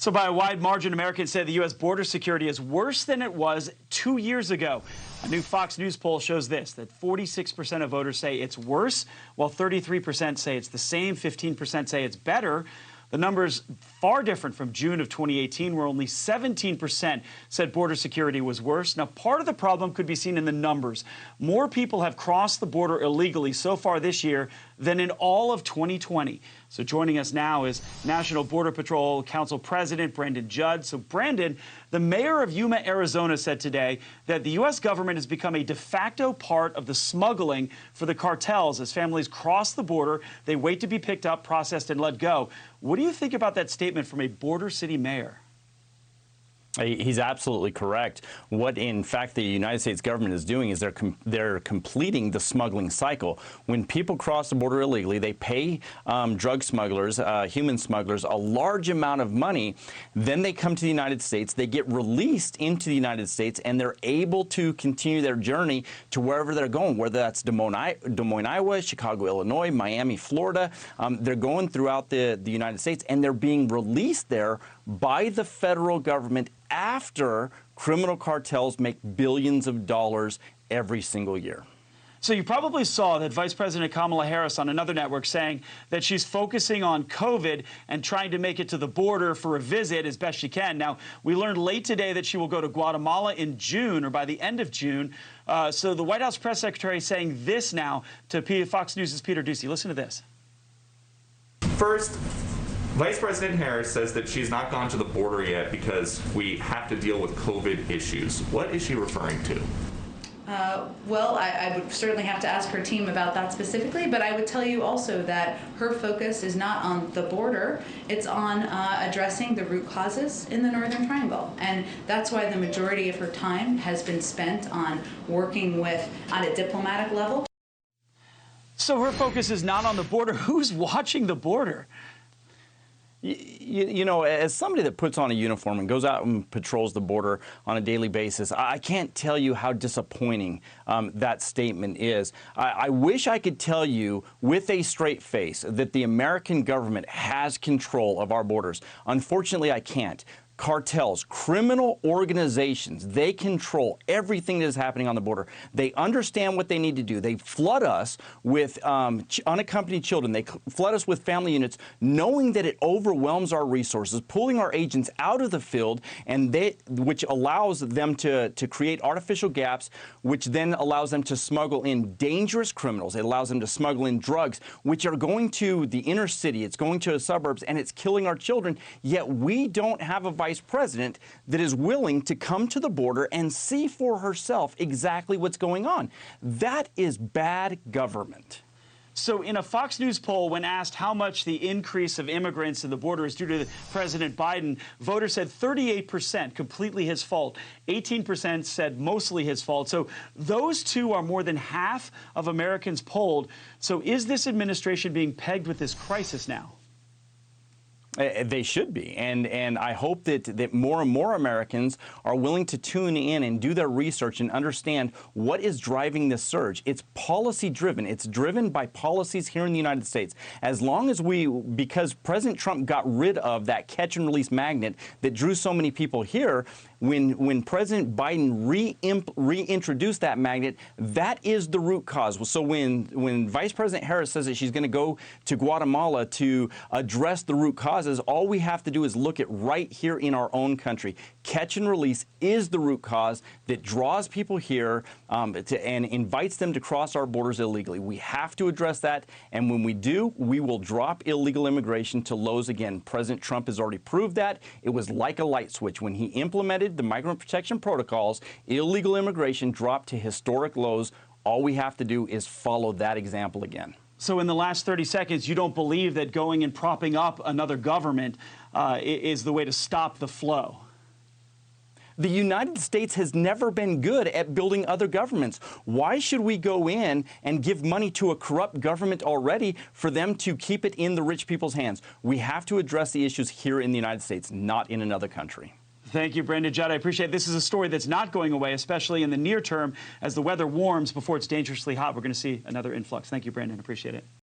So by a wide margin, Americans say the U.S. border security is worse than it was 2 years ago. A new Fox News poll shows this, that 46% of voters say it's worse, while 33% say it's the same, 15% say it's better. The number's far different from June of 2018, where only 17% said border security was worse. Now, part of the problem could be seen in the numbers. More people have crossed the border illegally so far this year than in all of 2020. So joining us now is National Border Patrol Council President Judd. So Brandon, the mayor of Yuma, Arizona said today that the U.S. government has become a de facto part of the smuggling for the cartels. As families cross the border, they wait to be picked up, processed, and let go. What do you think about that statement from a border city mayor? He's absolutely correct. What, in fact, the United States government is doing is they're completing the smuggling cycle. When people cross the border illegally, they pay drug smugglers, human smugglers, a large amount of money. Then they come to the United States, they get released into the United States, and they're able to continue their journey to wherever they're going, whether that's Des Moines, Iowa, Chicago, Illinois, Miami, Florida. They're going throughout the United States, and they're being released there by the federal government after criminal cartels make billions of dollars every single year. So you probably saw that Vice President Kamala Harris on another network saying that she's focusing on COVID and trying to make it to the border for a visit as best she can. Now, we learned late today that she will go to Guatemala in June or by the end of June. So the White House press secretary is saying this now to Fox News' Peter Doocy. Listen to this. First, Vice President Harris says that she's not gone to the border yet because we have to deal with COVID issues. What is she referring to? Well, I would certainly have to ask her team about that specifically, but I would tell you also that her focus is not on the border, it's on addressing the root causes in the Northern Triangle. And that's why the majority of her time has been spent on working on a diplomatic level. So her focus is not on the border. Who's watching the border? You know, as somebody that puts on a uniform and goes out and patrols the border on a daily basis, I can't tell you how disappointing that statement is. I wish I could tell you with a straight face that the American government has control of our borders. Unfortunately, I can't. Cartels, criminal organizations, they control everything that is happening on the border. They understand what they need to do. They flood us with unaccompanied children. They flood us with family units, knowing that it overwhelms our resources, pulling our agents out of the field, and which allows them to create artificial gaps, which then allows them to smuggle in dangerous criminals. It allows them to smuggle in drugs, which are going to the inner city. It's going to the suburbs, and it's killing our children. Yet we don't have a vice president that is willing to come to the border and see for herself exactly what's going on. That is bad government. So in a Fox News poll, when asked how much the increase of immigrants in the border is due to President Biden, voters said 38% completely his fault. 18% said mostly his fault. So those two are more than half of Americans polled. So is this administration being pegged with this crisis now? They should be, and I hope that more and more Americans are willing to tune in and do their research and understand what is driving this surge. It's policy driven. It's driven by policies here in the United States. As long as because President Trump got rid of that catch and release magnet that drew so many people here, when President Biden reintroduced that magnet, that is the root cause. So when Vice President Harris says that she's going to go to Guatemala to address the root causes, all we have to do is look at right here in our own country. Catch and release is the root cause that draws people here and invites them to cross our borders illegally. We have to address that, and when we do, we will drop illegal immigration to lows again. President Trump has already proved that. It was like a light switch. When he implemented the migrant protection protocols, illegal immigration dropped to historic lows. All we have to do is follow that example again. So in the last 30 seconds, you don't believe that going and propping up another government is the way to stop the flow? The United States has never been good at building other governments. Why should we go in and give money to a corrupt government already for them to keep it in the rich people's hands? We have to address the issues here in the United States, not in another country. Thank you, Judd. I appreciate it. This is a story that's not going away, especially in the near term. As the weather warms before it's dangerously hot, we're going to see another influx. Thank you, Brandon. Appreciate it.